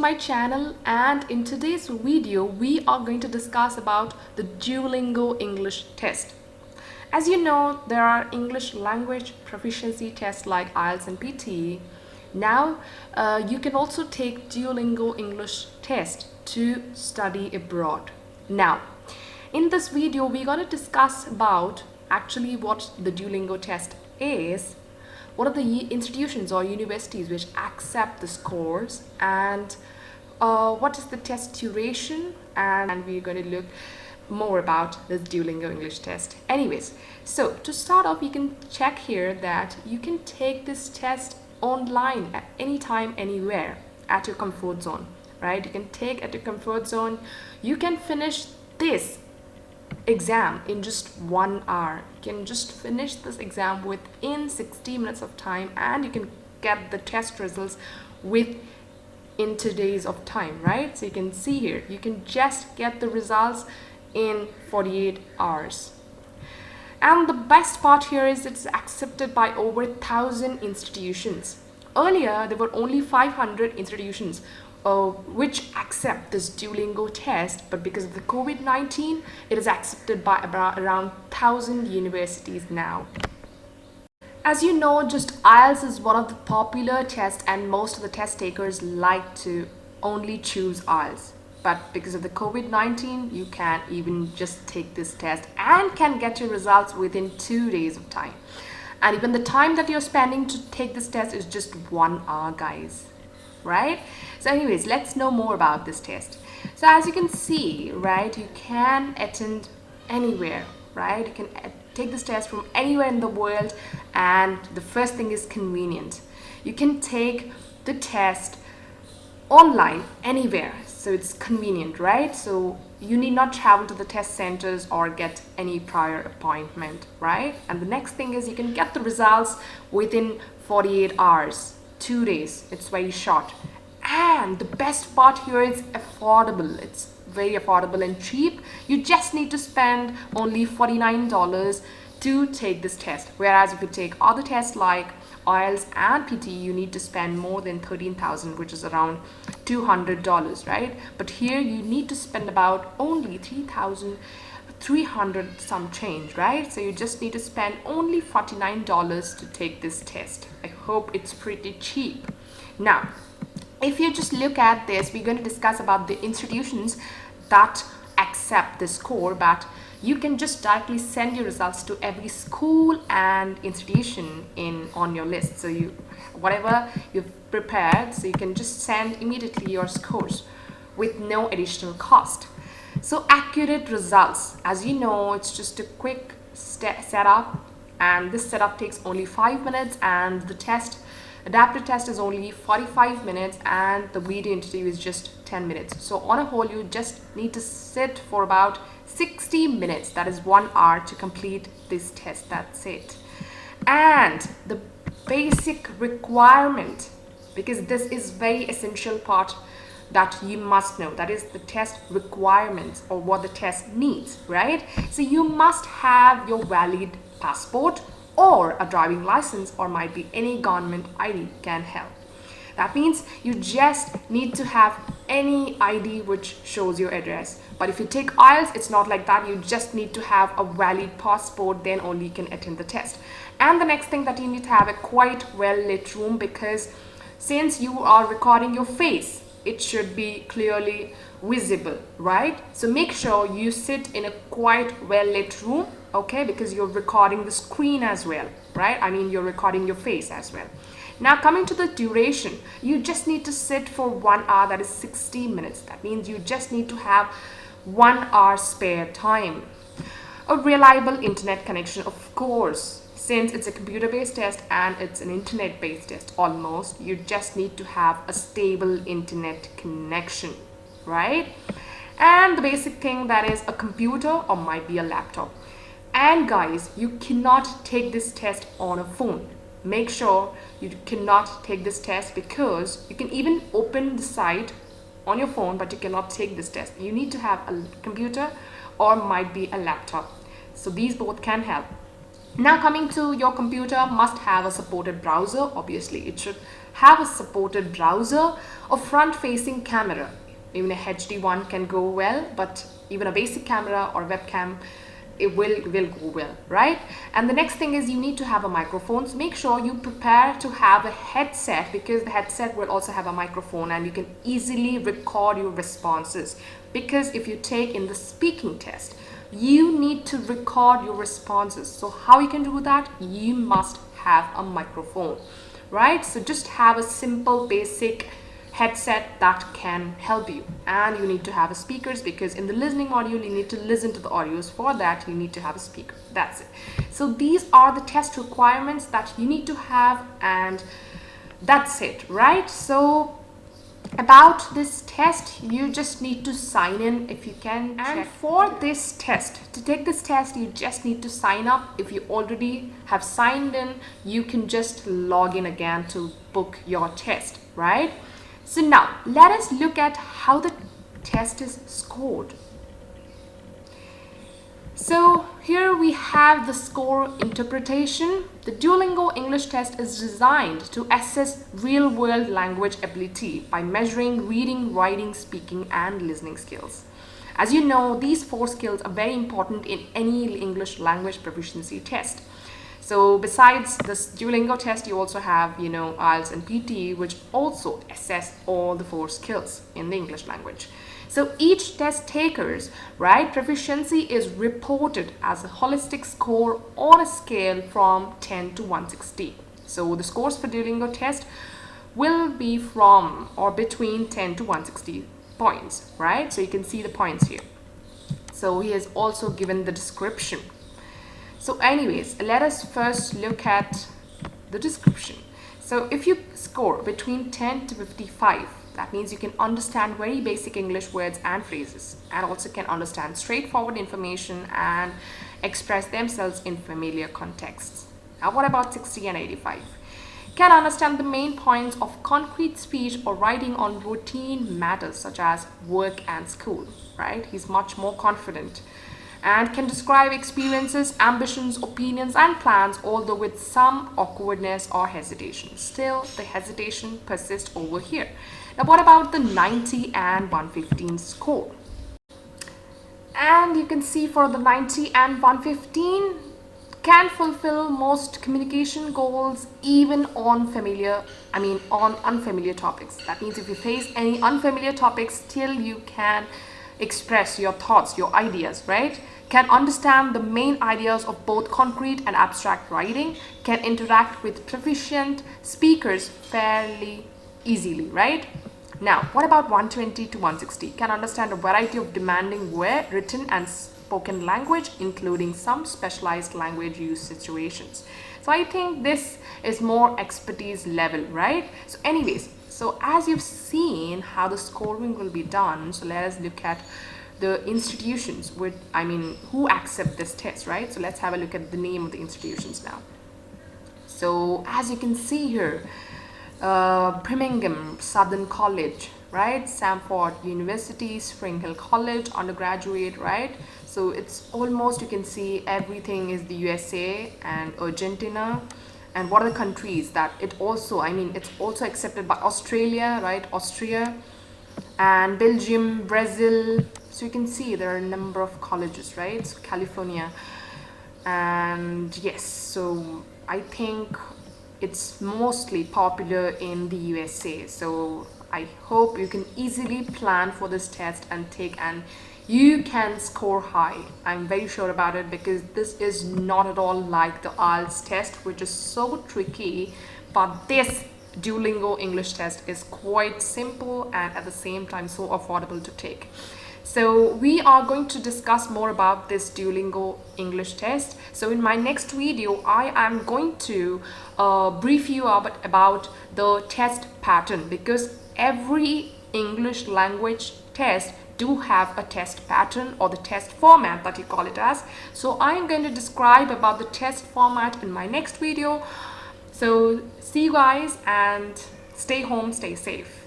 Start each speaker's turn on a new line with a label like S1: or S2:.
S1: my channel, and in today's video we are going to discuss about the Duolingo English Test. As you know, there are English language proficiency tests like IELTS and PTE. Now you can also take Duolingo English Test to study abroad. Now in this video we're going to discuss about actually what the Duolingo test is, what are the institutions or universities which accept the scores, and what is the test duration, and we're going to look more about this Duolingo English test. Anyways, so to start off, you can check here that you can take this test online at any time, anywhere, at your comfort zone, right? You can take at your comfort zone. You can finish this exam in just 1 hour. You can just finish this exam within 60 minutes of time, and you can get the test results within 2 days of time, right? So you can see here, you can just get the results in 48 hours. And the best part here is it's accepted by over 1,000 institutions. Earlier there were only 500 institutions which accept this Duolingo test, but because of the COVID-19, it is accepted by around 1,000 universities now. As you know, just IELTS is one of the popular tests, and most of the test takers like to only choose IELTS. But because of the COVID-19, you can even just take this test and can get your results within 2 days of time. And even the time that you're spending to take this test is just 1 hour, guys. Right? So anyways, let's know more about this test. So as you can see, right, you can attend anywhere, right? You can take this test from anywhere in the world, and the first thing is convenient. You can take the test online anywhere, so it's convenient, right? So you need not travel to the test centers or get any prior appointment, right? And the next thing is you can get the results within 48 hours. 2 days. It's very short. And the best part here is affordable. It's very affordable and cheap. You just need to spend only $49 to take this test, whereas if you take other tests like IELTS and PTE, you need to spend more than $13,000, which is around $200, right? But here you need to spend about only $3,300 some change, right? So you just need to spend only $49 to take this test. I hope it's pretty cheap. Now, if you just look at this, we're going to discuss about the institutions that accept this score, but you can just directly send your results to every school and institution on your list. So whatever you've prepared, so you can just send immediately your scores with no additional cost. So accurate results, as you know, it's just a quick setup, and this setup takes only 5 minutes, and the adapted test is only 45 minutes, and the video interview is just 10 minutes. So on a whole, you just need to sit for about 60 minutes, that is 1 hour, to complete this test. That's it. And the basic requirement, because this is very essential part that you must know, that is the test requirements, or what the test needs, right? So you must have your valid passport or a driving license, or might be any government ID can help. That means you just need to have any ID which shows your address. But if you take IELTS, it's not like that. You just need to have a valid passport, then only you can attend the test. And the next thing that you need to have a quite well lit room, because since you are recording your face, it should be clearly visible, right? So make sure you sit in a quite well lit room, okay, because you're recording the screen as well, right? I mean, you're recording your face as well. Now coming to the duration, you just need to sit for 1 hour, that is 60 minutes. That means you just need to have 1 hour spare time. A reliable internet connection, of course. Since it's a computer-based test and it's an internet-based test almost, you just need to have a stable internet connection, right? And the basic thing, that is a computer or might be a laptop. And guys, you cannot take this test on a phone. Make sure you cannot take this test, because you can even open the site on your phone, but you cannot take this test. You need to have a computer or might be a laptop. So these both can help. Now coming to your computer, must have a supported browser. Obviously it should have a supported browser, a front-facing camera. Even a HD one can go well, but even a basic camera or webcam, it will go well, right? And the next thing is you need to have a microphone. So make sure you prepare to have a headset, because the headset will also have a microphone and you can easily record your responses. Because if you take in the speaking test, you need to record your responses. So how you can do that? You must have a microphone, right? So just have a simple basic headset that can help you. And you need to have a speakers, because in the listening module you need to listen to the audios. For that you need to have a speaker. That's it. So these are the test requirements that you need to have, and that's it, right? So about this test, you just need to sign in if you can. And for this test, to take this test, you just need to sign up. If you already have signed in, you can just log in again to book your test, right? So now let us look at how the test is scored. So here we have the score interpretation. The Duolingo English Test is designed to assess real-world language ability by measuring reading, writing, speaking, and listening skills. As you know, these 4 skills are very important in any English language proficiency test. So besides this Duolingo test, you also have, IELTS and PTE, which also assess all the 4 skills in the English language. So each test taker's proficiency is reported as a holistic score on a scale from 10 to 160. So the scores for Duolingo test will be from or between 10 to 160 points, right? So you can see the points here. So he has also given the description. So anyways, let us first look at the description. So if you score between 10 to 55, that means you can understand very basic English words and phrases, and also can understand straightforward information and express themselves in familiar contexts. Now what about 60 and 85? Can understand the main points of concrete speech or writing on routine matters such as work and school, right? He's much more confident. And can describe experiences, ambitions, opinions, and plans, although with some awkwardness or hesitation. Still, the hesitation persists over here. Now, what about the 90 and 115 score? And you can see for the 90 and 115, can fulfill most communication goals even on unfamiliar topics. That means if you face any unfamiliar topics, still you can express your thoughts, your ideas, right? Can understand the main ideas of both concrete and abstract writing, can interact with proficient speakers fairly easily, right? Now, what about 120 to 160? Can understand a variety of demanding written and spoken language, including some specialized language use situations. So I think this is more expertise level, right? So anyways, so as you've seen how the scoring will be done, so let us look at the institutions who accept this test, right? So let's have a look at the name of the institutions now. So as you can see here, Birmingham Southern College, right? Samford University, Spring Hill College, undergraduate, right? So it's almost, you can see everything is the USA and Argentina. And what are the countries that it's also accepted by Australia, right? Austria and Belgium, Brazil. So you can see there are a number of colleges, right? So California. And yes, so I think it's mostly popular in the USA. So I hope you can easily plan for this test and take, and you can score high. I'm very sure about it, because this is not at all like the IELTS test, which is so tricky. But this Duolingo English test is quite simple and at the same time so affordable to take. So we are going to discuss more about this Duolingo English test. So in my next video, I am going to brief you about the test pattern, because every English language test do have a test pattern, or the test format that you call it as. So I'm going to describe about the test format in my next video. So see you guys, and stay home, stay safe.